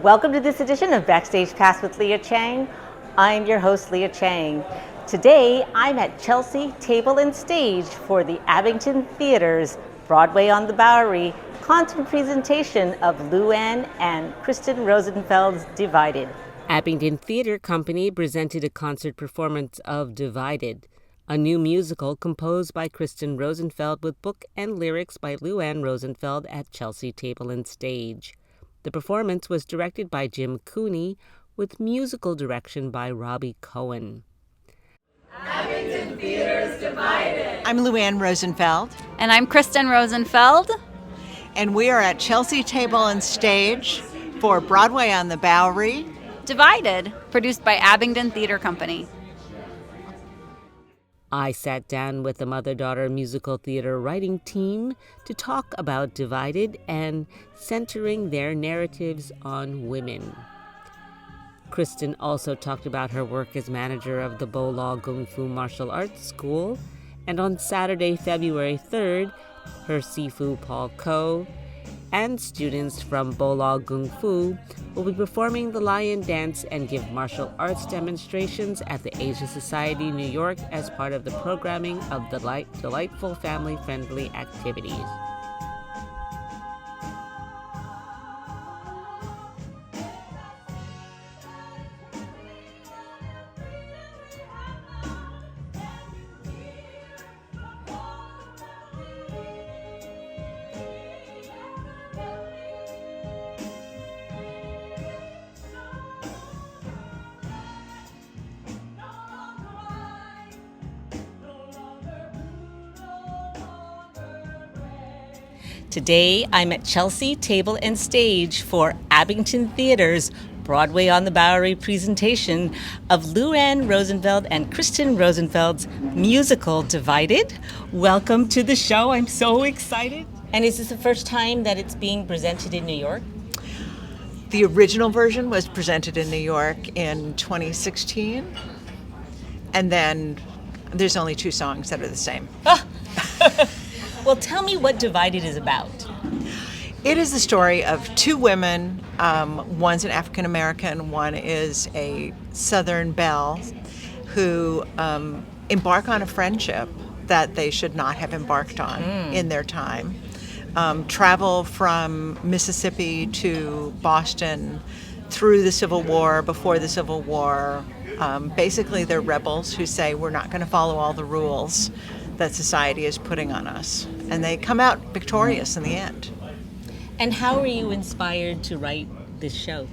Welcome to this edition of Backstage Pass with Lia Chang. I'm your host, Lia Chang. Today, I'm at Chelsea Table and Stage for the Abingdon Theater's Broadway on the Bowery concert presentation of Luanne and Kristen Rosenfeld's Divided. Abingdon Theatre Company presented a concert performance of Divided, a new musical composed by Kristen Rosenfeld with book and lyrics by Luanne Rosenfeld at Chelsea Table and Stage. The performance was directed by Jim Cooney with musical direction by Robbie Cowan. Abingdon Theater's Divided. I'm Luanne Rosenfeld. And I'm Kristen Rosenfeld. And we are at Chelsea Table and Stage for Broadway on the Bowery. Divided, produced by Abingdon Theatre Company. I sat down with the mother-daughter musical theater writing team to talk about Divided and centering their narratives on women. Kristen also talked about her work as manager of the Bo-La Kung Fu Martial Arts School, and on Saturday, February 3rd, her Sifu Paul Ko and students from Bo-La Kung Fu will be performing the lion dance and give martial arts demonstrations at the Asia Society New York as part of the programming of delightful family-friendly activities. Today, I'm at Chelsea Table and Stage for Abingdon Theater's Broadway on the Bowery presentation of Luanne Rosenfeld and Kristen Rosenfeld's musical Divided. Welcome to the show. I'm so excited. And is this the first time that it's being presented in New York? The original version was presented in New York in 2016. And then there's only 2 songs that are the same. Well, tell me what Divided is about. It is the story of 2 women. One's an African American, one is a Southern belle, who embark on a friendship that they should not have embarked on in their time. Travel from Mississippi to Boston through the Civil War, before the Civil War. Basically, they're rebels who say we're not going to follow all the rules that society is putting on us. And they come out victorious in the end. And how were you inspired to write this show?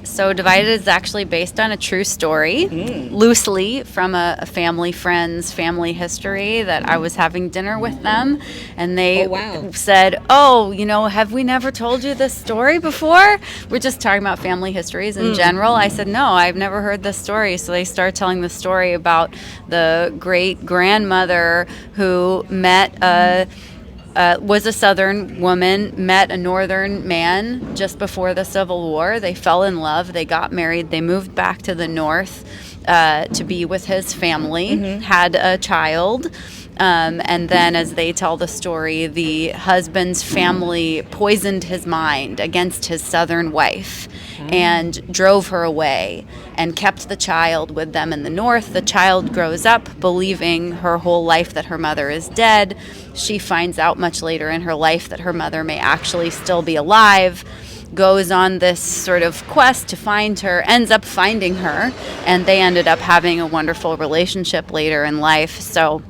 So Divided is actually based on a true story, loosely from a family friend's family history that I was having dinner with them. And they said, have we never told you this story before? We're just talking about family histories in general. I said, no, I've never heard this story. So they started telling the story about the great-grandmother who was a Southern woman, met a Northern man just before the Civil War. They fell in love. They got married. They moved back to the North to be with his family, had a child. And then as they tell the story, the husband's family poisoned his mind against his Southern wife and drove her away and kept the child with them in the North. The child grows up believing her whole life that her mother is dead. She finds out much later in her life that her mother may actually still be alive, goes on this sort of quest to find her, ends up finding her, and they ended up having a wonderful relationship later in life. So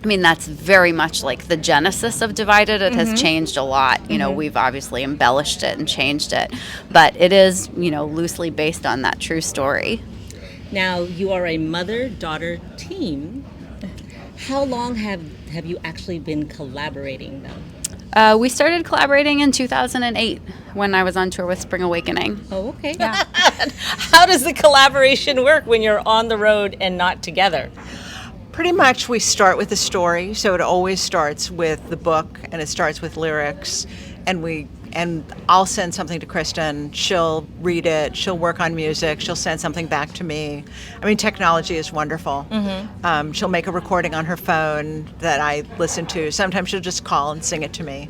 that's very much like the genesis of Divided. It has changed a lot. We've obviously embellished it and changed it. But it is, loosely based on that true story. Now, you are a mother-daughter team. How long have you actually been collaborating, though? We started collaborating in 2008 when I was on tour with Spring Awakening. Oh, okay. Yeah. How does the collaboration work when you're on the road and not together? Pretty much we start with the story, so it always starts with the book and it starts with lyrics, and I'll send something to Kristen, she'll read it, she'll work on music, she'll send something back to me. Technology is wonderful. She'll make a recording on her phone that I listen to. Sometimes she'll just call and sing it to me.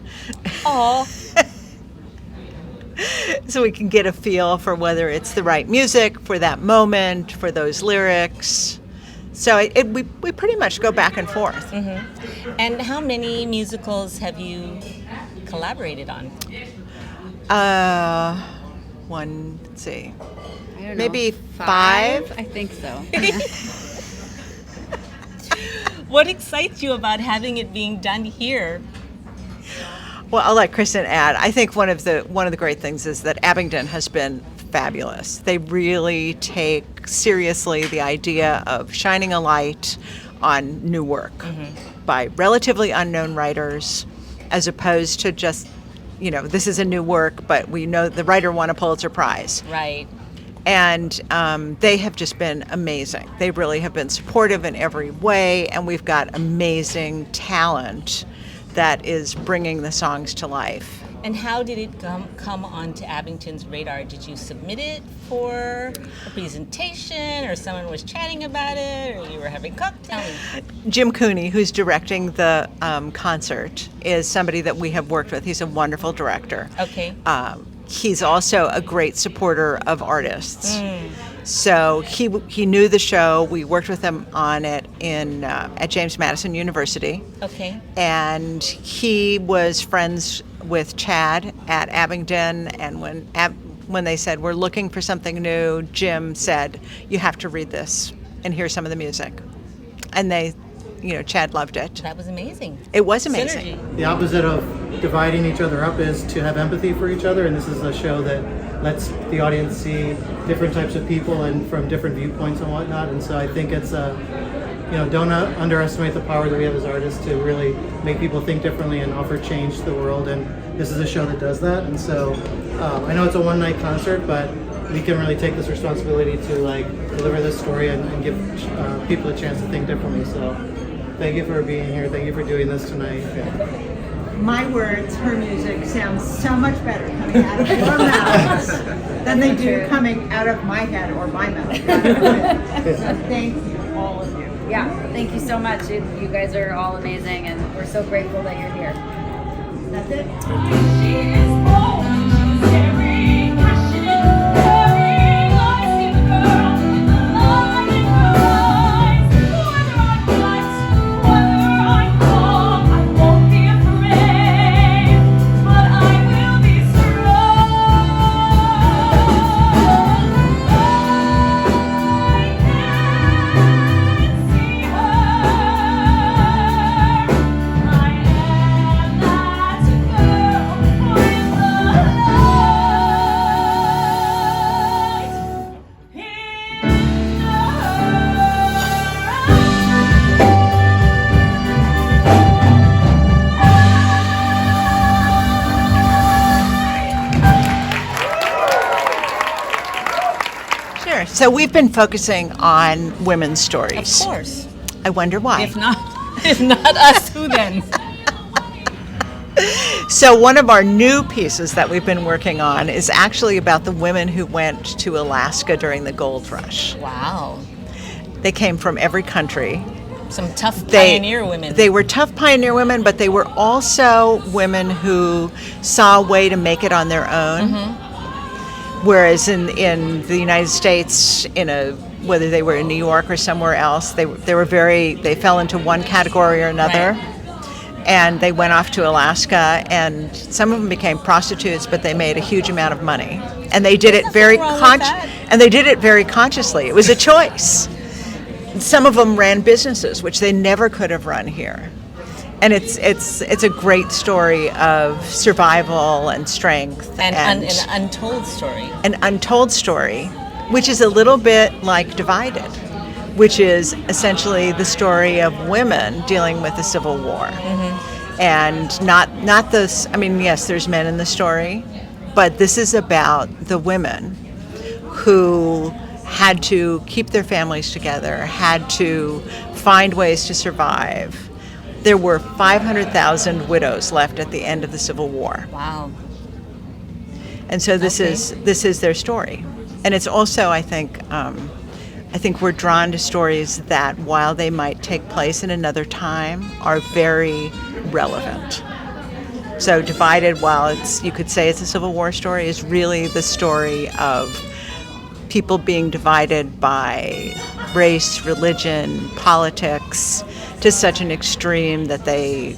Aw. so we can get a feel for whether it's the right music for that moment, for those lyrics. So we pretty much go back and forth. Mm-hmm. And how many musicals have you collaborated on? Let's see. I don't know, Maybe five? I think so. What excites you about having it being done here? Well, I'll let Kristen add. I think one of the great things is that Abingdon has been fabulous. They really take seriously the idea of shining a light on new work by relatively unknown writers, as opposed to just, this is a new work, but we know the writer won a Pulitzer Prize. Right. And they have just been amazing. They really have been supportive in every way, and we've got amazing talent that is bringing the songs to life. And how did it come onto Abington's radar? Did you submit it for a presentation, or someone was chatting about it, or you were having cocktails? Jim Cooney, who's directing the concert, is somebody that we have worked with. He's a wonderful director. Okay. He's also a great supporter of artists. So he knew the show. We worked with him on it at James Madison University. Okay. And he was friends with Chad at Abingdon. And when they said, we're looking for something new, Jim said, you have to read this and hear some of the music. And Chad loved it. That was amazing. It was amazing. Synergy. The opposite of dividing each other up is to have empathy for each other, and this is a show that lets the audience see different types of people and from different viewpoints and whatnot. And so I think it's don't underestimate the power that we have as artists to really make people think differently and offer change to the world. And this is a show that does that. And so I know it's a one-night concert, but we can really take this responsibility to deliver this story and give people a chance to think differently. So thank you for being here. Thank you for doing this tonight. Yeah. My words, her music sounds so much better coming out of your mouths than they do coming out of my head or my mouth. So thank you, all of you. Yeah, thank you so much. You guys are all amazing, and we're so grateful that you're here. That's it. She is bold, she's very passionate, very lively girl with a light in her eyes. Whether I fight, whether I fall, I won't be afraid, but I will be strong. I can see her. I am that girl with the light in Sure. So we've been focusing on women's stories. Of course. I wonder why. If not us, who then? So one of our new pieces that we've been working on is actually about the women who went to Alaska during the gold rush. Wow. They came from every country. Some tough pioneer women. They were tough pioneer women, but they were also women who saw a way to make it on their own. Whereas in the United States, whether they were in New York or somewhere else, they fell into one category or another. Right. And they went off to Alaska, and some of them became prostitutes, but they made a huge amount of money. And they did it very consciously. It was a choice. Some of them ran businesses, which they never could have run here. And it's a great story of survival and strength and an untold story. An untold story, which is a little bit like Divided, which is essentially the story of women dealing with the Civil War. And not this, yes, there's men in the story, but this is about the women who had to keep their families together, had to find ways to survive. There were 500,000 widows left at the end of the Civil War. Wow. And so this is their story. And it's also, I think we're drawn to stories that, while they might take place in another time, are very relevant. So Divided, while you could say it's a Civil War story, is really the story of people being divided by race, religion, politics, to such an extreme that they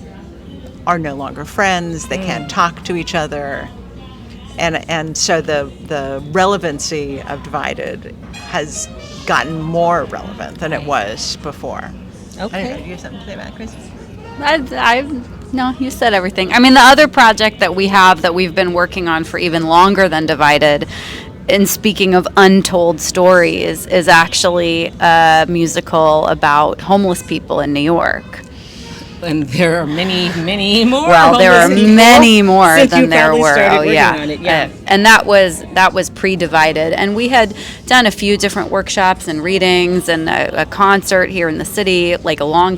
are no longer friends, they can't talk to each other. And so the relevancy of Divided has gotten more relevant than it was before. Okay. I don't know, do you have something to say about it, Chris? No, you said everything. I mean, the other project that we have that we've been working on for even longer than Divided, and speaking of untold stories, is actually a musical about homeless people in New York. And there are many, many more. Well, there are homeless people many more since than you there probably were. started Oh, working yeah. on it, yeah. And that was pre-Divided, and we had done a few different workshops and readings and a concert here in the city, like a long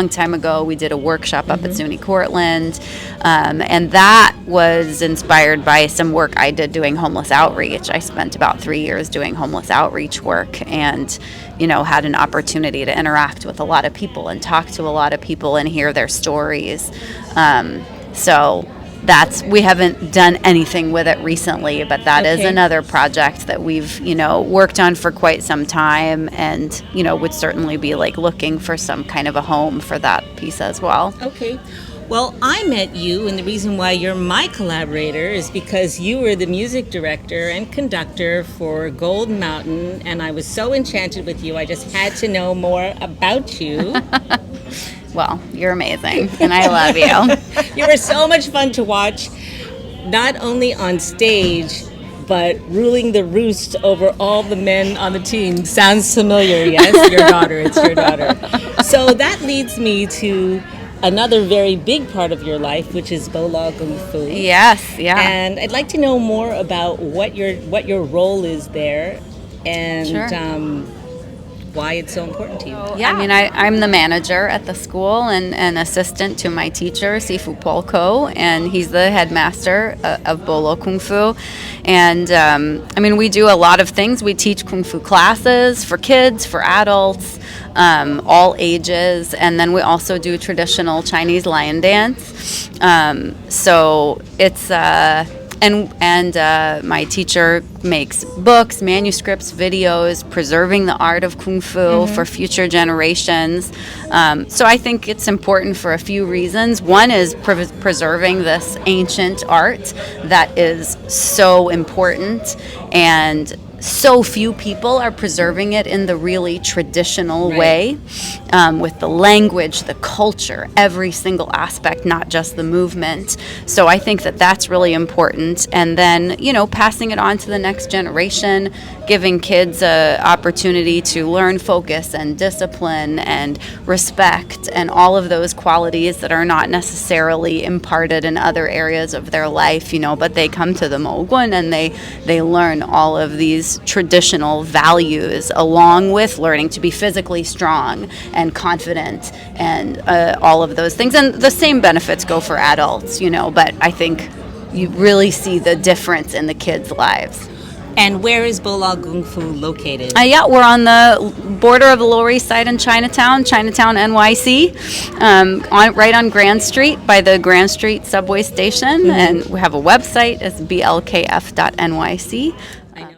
time ago. We did a workshop up at SUNY Cortland, and that was inspired by some work I did doing homeless outreach. I spent about 3 years doing homeless outreach work, and had an opportunity to interact with a lot of people and talk to a lot of people and hear their stories. So we haven't done anything with it recently, but that is another project that we've worked on for quite some time, and would certainly be looking for some kind of a home for that piece as well. Okay. Well, I met you, and the reason why you're my collaborator is because you were the music director and conductor for Gold Mountain, and I was so enchanted with you. I just had to know more about you. Well, you're amazing, and I love you. You were so much fun to watch, not only on stage, but ruling the roost over all the men on the team. Sounds familiar, yes? Your daughter, it's your daughter. So that leads me to another very big part of your life, which is Bola Gung Fu. Yes, yeah. And I'd like to know more about what your role is there, and Sure. Why it's so important to you. Yeah, I mean, I'm the manager at the school and an assistant to my teacher, Sifu Polko, and he's the headmaster of Bolo Kung Fu. And I mean, we do a lot of things. We teach Kung Fu classes for kids, for adults, all ages, and then we also do traditional Chinese lion dance. So it's and my teacher makes books, manuscripts, videos, preserving the art of Kung Fu for future generations. So I think it's important for a few reasons. One is preserving this ancient art that is so important, and so few people are preserving it in the really traditional way, with the language, the culture, every single aspect, not just the movement. So I think that that's really important. And then, passing it on to the next generation, giving kids an opportunity to learn focus and discipline and respect and all of those qualities that are not necessarily imparted in other areas of their life, but they come to the Mogun and they learn all of these traditional values, along with learning to be physically strong and confident and all of those things. And the same benefits go for adults, but I think you really see the difference in the kids' lives. And where is Bola Gung Fu located? Yeah, we're on the border of the Lower East Side and Chinatown, NYC, right on Grand Street by the Grand Street subway station. And we have a website, it's blkf.nyc. I know.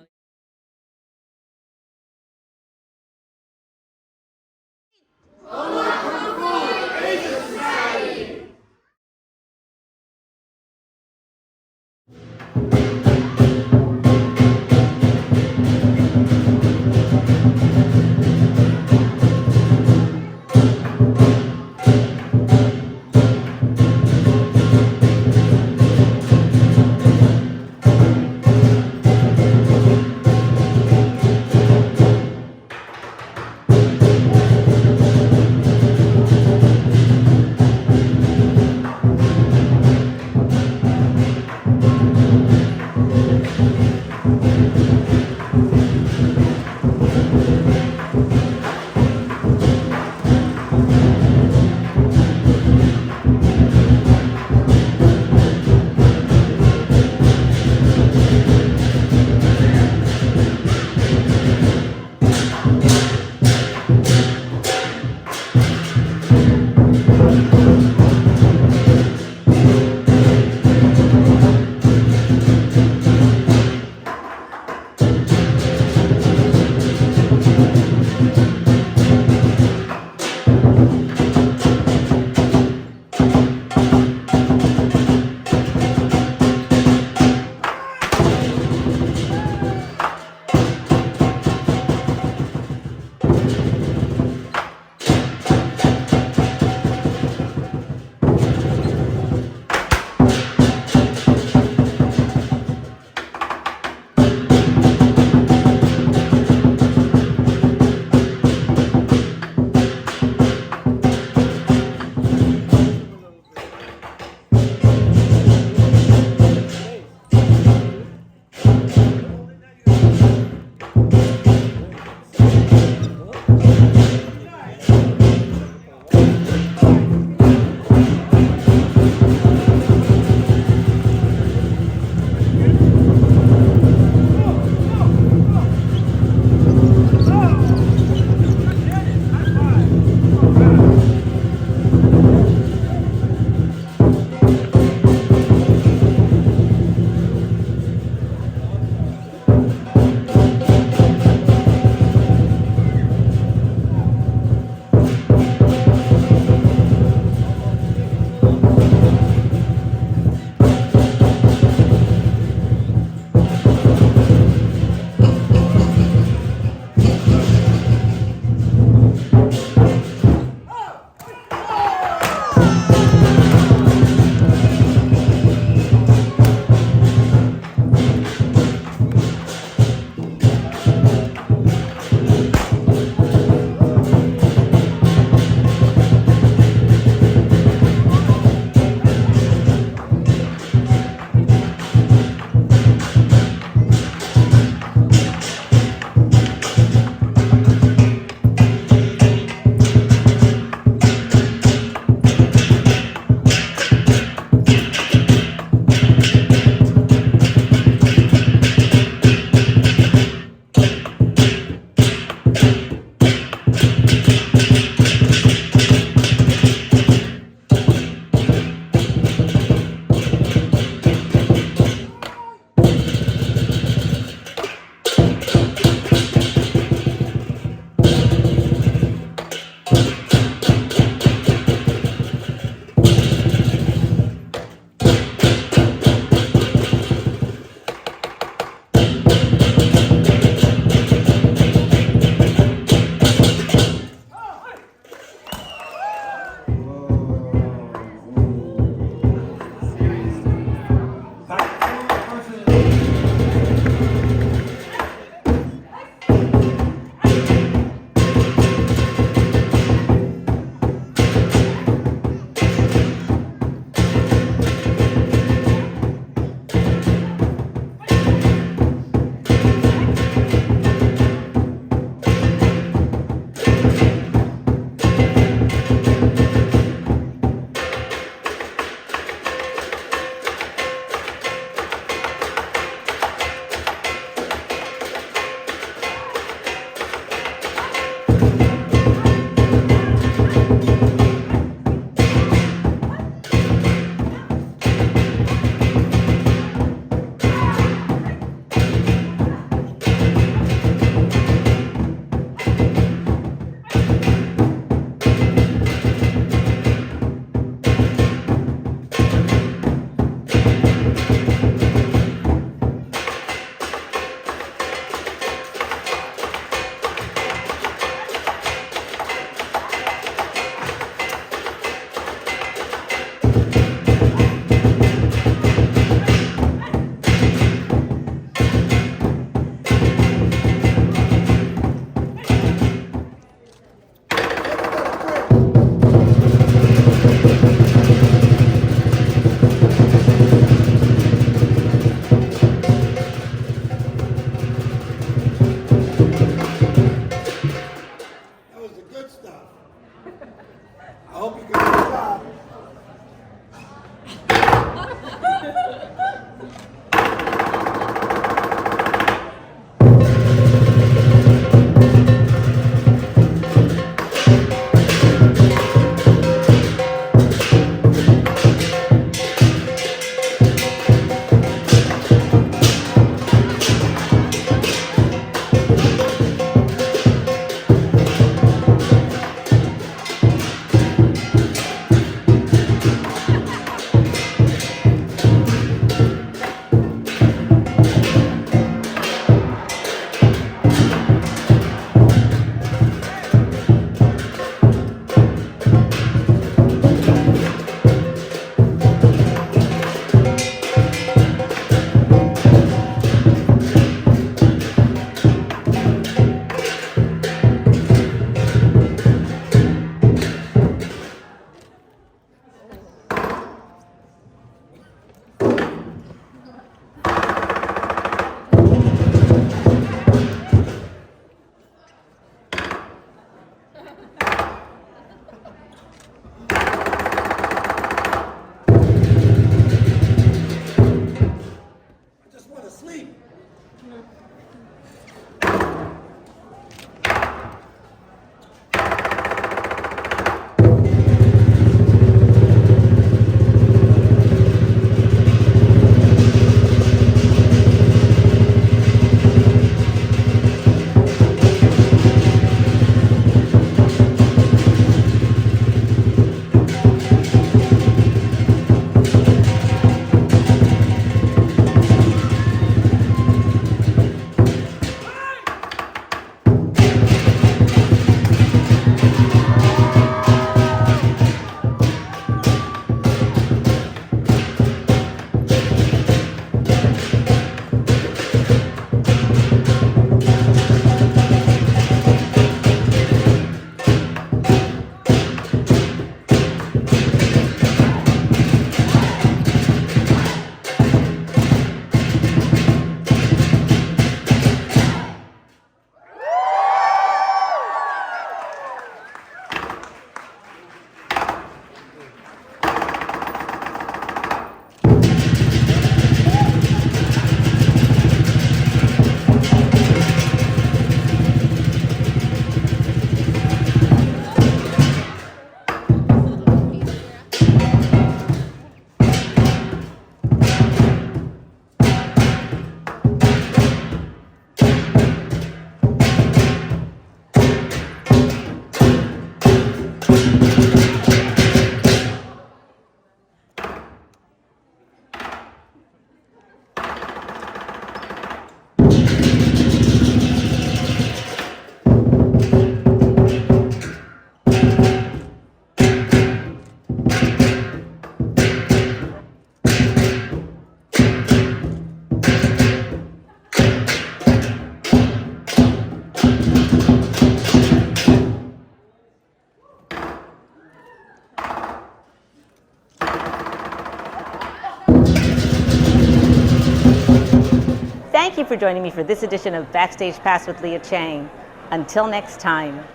Thank you for joining me for this edition of Backstage Pass with Lia Chang. Until next time.